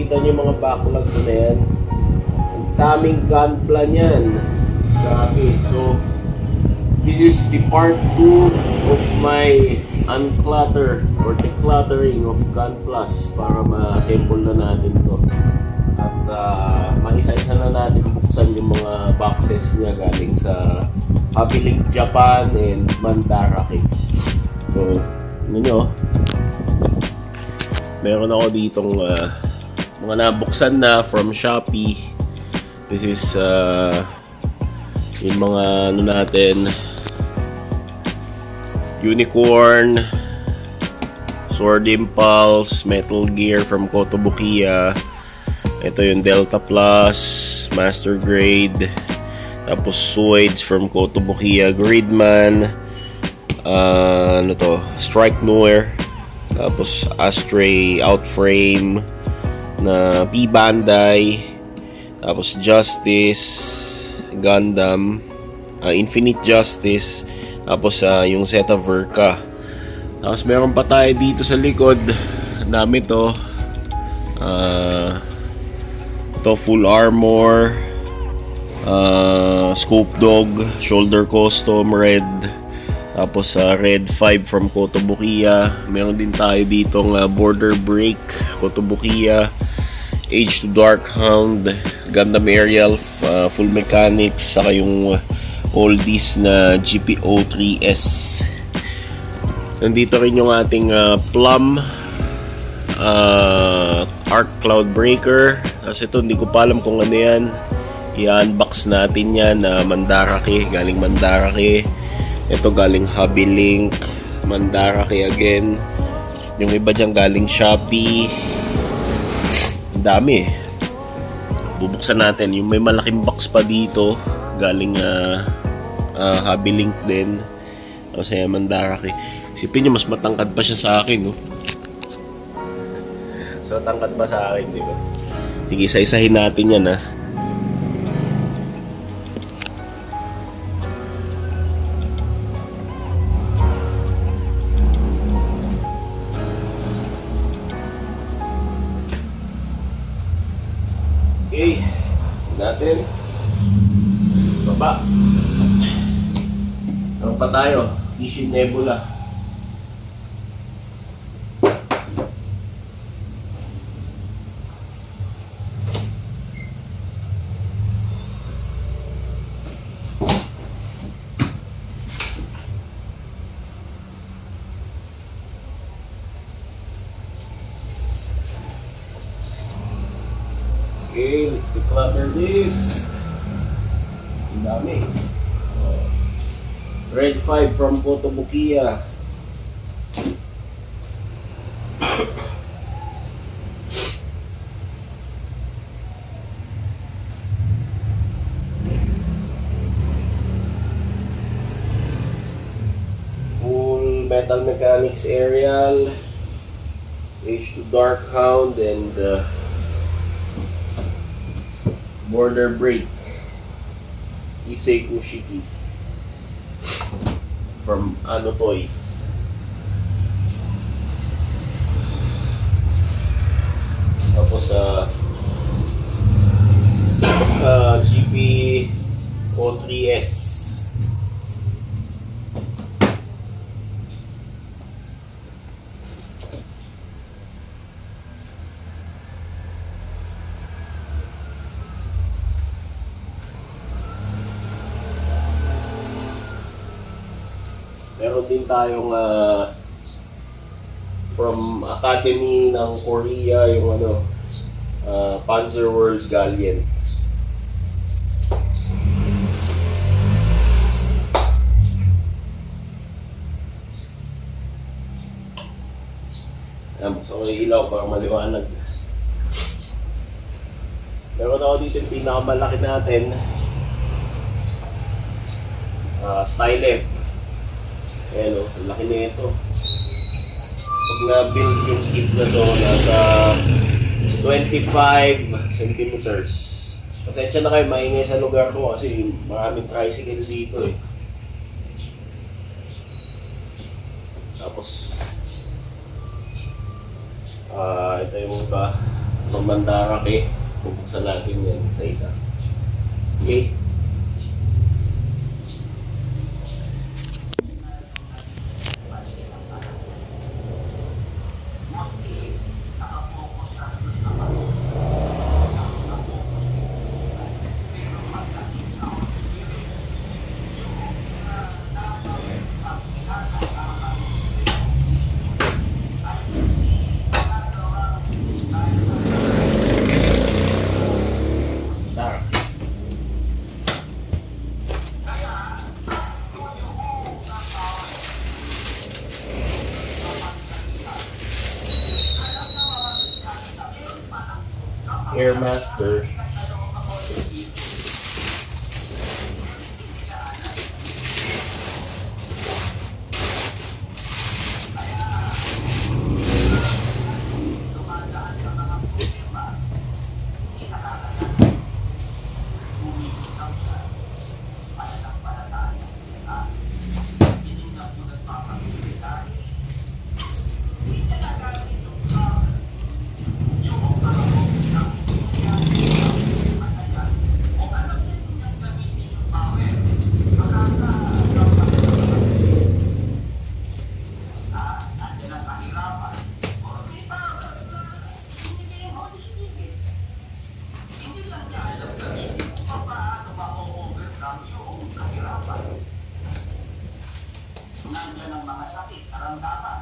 Kita niyo yung mga backlogs na yan. Ang daming gunpla niyan. Grabe. So, this is the part 2 of my unclutter or decluttering of gunplas para ma-assemble na natin to. At maisa-isa na natin buksan yung mga boxes niya galing sa Hobby Link Japan and Mandarake. So, ano nyo? Meron ako ditong mga nabuksan na from Shopee. This is yung mga ano natin, Unicorn, Sword Impulse, Metal Gear from Kotobukiya. Ito yung Delta Plus, Master Grade. Tapos Suides from Kotobukiya, Gridman. Ano to? Strike Noir. Tapos Astray Outframe na P-Bandai. Tapos Justice, Gundam, Infinite Justice. Tapos yung Zeta Verka. Tapos meron pa tayo dito sa likod. Ang dami to. Ito Full Armor, Scope Dog, Shoulder Custom Red. Tapos Red 5 from Kotobukiya. Meron din tayo ditong Border Break, Kotobukiya, Age to Dark Hound, Gundam Aerial, Full Mechanics, saka yung oldies na GPO 3S. Nandito rin yung ating Plum, Arc Cloud Breaker. Tapos ito, hindi ko pa alam kung ano yan. I-unbox natin yan. Mandarake, galing Mandarake. Ito galing Hobby Link, Mandarake again. Yung iba dyan galing Shopee. Ang dami. Bubuksan natin. Yung may malaking box pa dito galing Hobby Link din. O sa Mandarake. Isipin nyo, mas matangkad pa siya sa akin, no? So, tangkad pa sa akin, di ba? Sige, isa-isahin natin yan, ha? Okay, natin. Baba. Ano pa tayo? Ishin Nebula. Okay, let's declutter this. Ang dami. Red 5 from Kotobukiya. Full Metal Mechanics Aerial, Age to Dark Hound, and Border Break, Issei Kushiki from Ano Toys. Tapos GP O3S. Meron din tayong from Academy ng Korea, yung ano, Panzer World Galleon. So ilaw para maliwanag. Meron ako dito yung pinakamalaki natin, Stylev. Ayan o, ang laki na ito. Pag na-build yung kit na to, nasa 25 centimeters. Pasensya na kayo, maingay sa lugar ko kasi maraming tricycle dito eh. Tapos ito yung iba. Itong Mandarake, bubuksan natin yan isa-isa. Okay? Airmaster. Nandiyan ang mga sakit, karamdaman.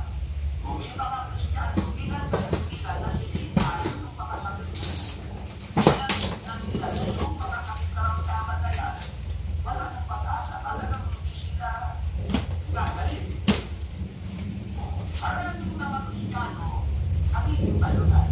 Kung may mga Kristiyano, nila na silitahan ng mga sakit. Nila na yung mga sakit, karamdaman na yan. Wala nang pag-asa, talagang hindi sila gagaling. Maraming mga Kristiyano, nagiging talunan.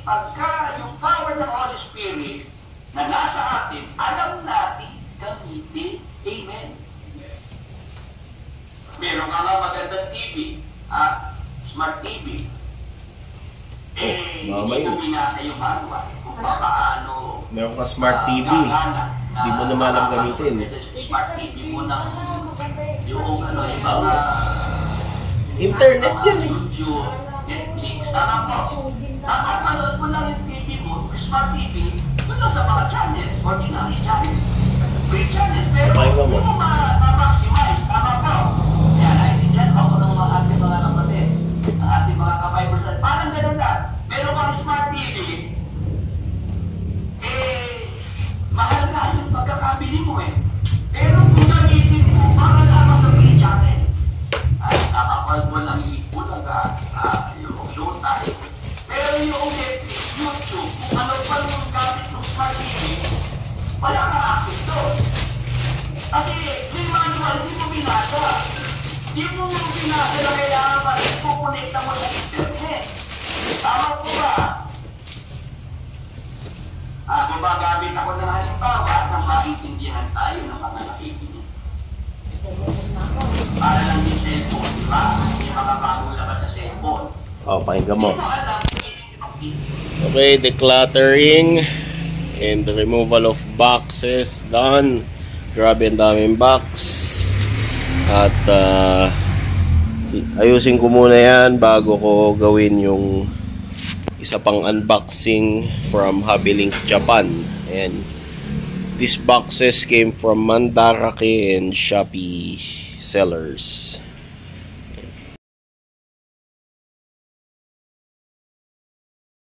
Pagka yung power ng Holy Spirit na nasa atin, alam natin gamitin. Amen. Meron ka nga magandang TV, smart TV. mamay. Hindi ko binasa yung manual kung paano Meron ka smart TV. Hindi mo naman alam gamitin. Smart TV mo ng yung mga Internet yan eh. YouTube, Netflix, tama po. Nakapanood mo lang yung TV mo, smart TV, doon sa mga channels, ordinary channels. Free channels, pero hindi mo ma-maximize, tama po. Kaya naintindihan ako ng mga ating mga kapatid, ng ating mga ka-5%. Parang gano'n lang. Meron kang smart TV, mahal nga yung pagkakabili mo eh. Pero kung gamitin mo, para lamang sa free channel. Ay, nakapanood mo lang yung Bulaga, yung Showtime. Pero yung Netflix, YouTube, kung ano pa yung gamit ng smart TV, wala kang access doon. Kasi may manual, hindi mo binasa. Hindi mo binasa na kailangan pa rin kukonekta mo sa internet. Tama po ba? Gumagamit ako ng halimbawa nang maintindihan tayo ng mga nakikinig. Para lang yung cellphone, di ba? May mga bagong labas sa cellphone. Pakinggan mo. Hindi mo alam kung Okay, decluttering and the removal of boxes done. Grabe ang daming box. At ayusin ko muna yan bago ko gawin yung isa pang unboxing from Hobby Link Japan. And these boxes came from Mandarake and Shopee sellers.